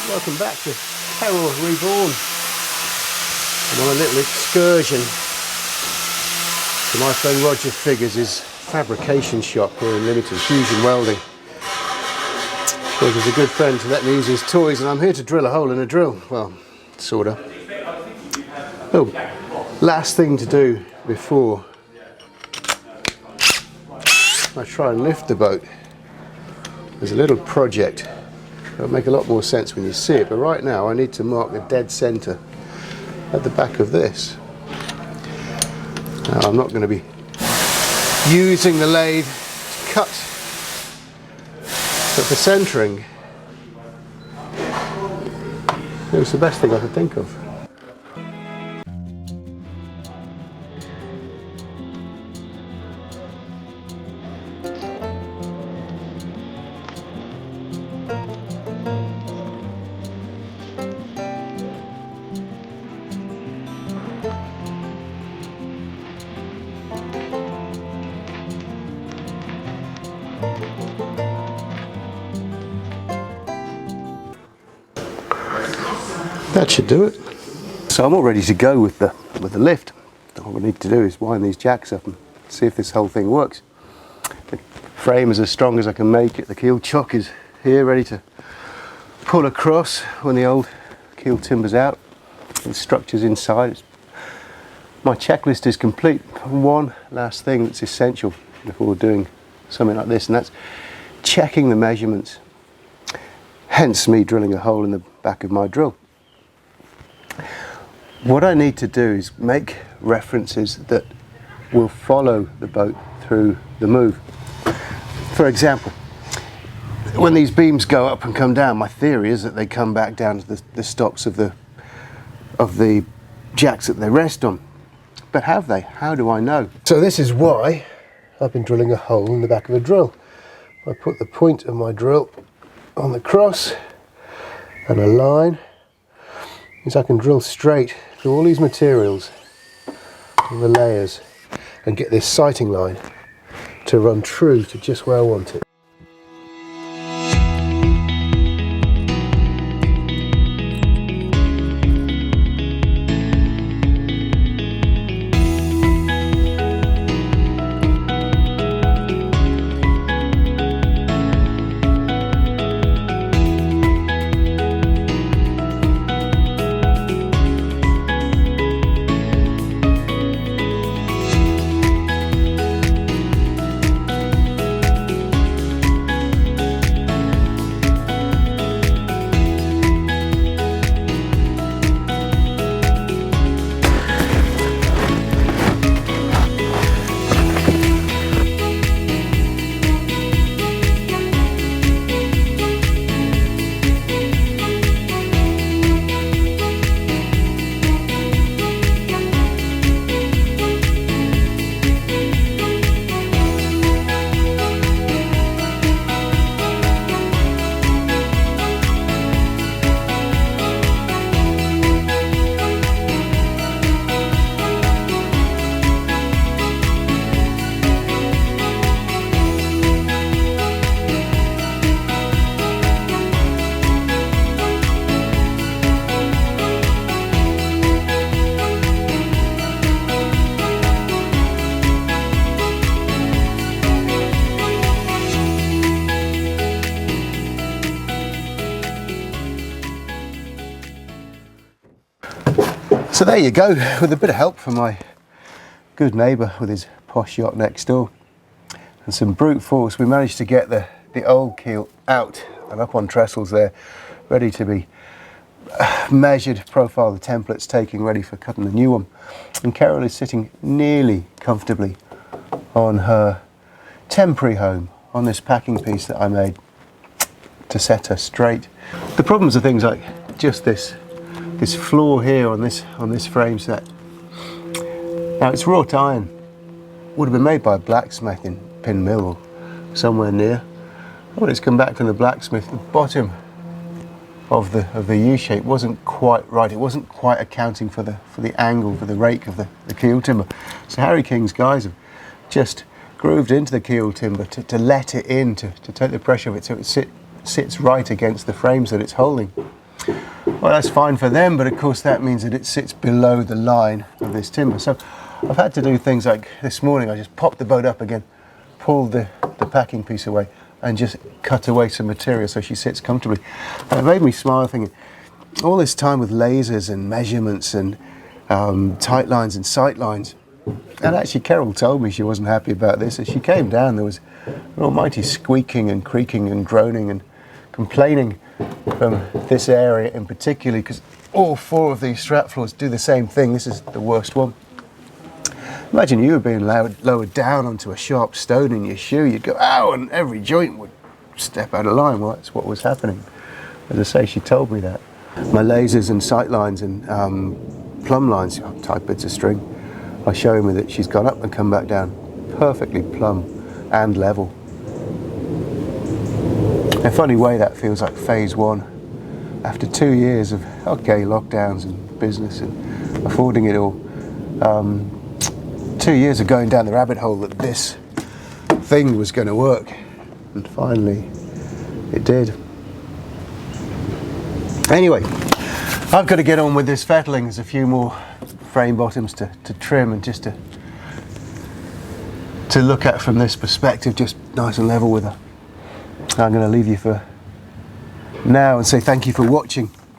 Welcome back to Keryl Reborn. I'm on a little excursion to my friend Roger Figures' fabrication shop here in Limited, Fusion Welding. Roger's a good friend to let me use his toys, and I'm here to drill a hole in a drill. Well, sorta. Oh, last thing to do before I try and lift the boat. There's a little project. It'll make a lot more sense when you see it, but right now I need to mark the dead centre at the back of this. Now I'm not going to be using the lathe to cut, but for centering, it was the best thing I could think of. That should do it. So I'm all ready to go with the lift. All we need to do is wind these jacks up and see if this whole thing works. The frame is as strong as I can make it. The keel chock is here ready to pull across when the old keel timber's out. The structure's inside. My checklist is complete. One last thing that's essential before doing something like this, and that's checking the measurements. Hence me drilling a hole in the back of my drill. What I need to do is make references that will follow the boat through the move. For example, when these beams go up and come down, my theory is that they come back down to the stocks of the jacks that they rest on. But have they? How do I know? So this is why I've been drilling a hole in the back of a drill. I put the point of my drill on the cross and a line, means I can drill straight through all these materials and the layers and get this sighting line to run true to just where I want it. So there you go, with a bit of help from my good neighbour with his posh yacht next door and some brute force, we managed to get the old keel out and up on trestles there, ready to be measured, profile the templates, taking ready for cutting the new one. And Keryl is sitting nearly comfortably on her temporary home on this packing piece that I made to set her straight. The problems are things like just this floor here on this frame set. Now it's wrought iron, would have been made by a blacksmith in Pin Mill or somewhere near. When it's come back from the blacksmith, the bottom of the U-shape wasn't quite right. It wasn't quite accounting for the angle, for the rake of the keel timber. So Harry King's guys have just grooved into the keel timber to let it in, to take the pressure of it so it sits right against the frames that it's holding. Well, that's fine for them, but of course that means that it sits below the line of this timber. So I've had to do things like this morning, I just popped the boat up again, pulled the packing piece away, and just cut away some material so she sits comfortably. And it made me smile thinking, all this time with lasers and measurements and tight lines and sight lines. And actually Keryl told me she wasn't happy about this. As she came down, there was an almighty squeaking and creaking and groaning and complaining from this area in particular, because all 4 of these strap floors do the same thing. This is the worst one. Imagine you were being lowered down onto a sharp stone in your shoe. You'd go, ow, and every joint would step out of line. Well, that's what was happening. As I say, she told me that. My lasers and sight lines and plumb lines, tight bits of string, are showing me that she's gone up and come back down perfectly plumb and level. In a funny way, that feels like phase 1. After 2 years of, lockdowns and business and affording it all, 2 years of going down the rabbit hole that this thing was going to work. And finally, it did. Anyway, I've got to get on with this fettling. There's a few more frame bottoms to trim and just to look at from this perspective, just nice and level with her. I'm going to leave you for now and say thank you for watching.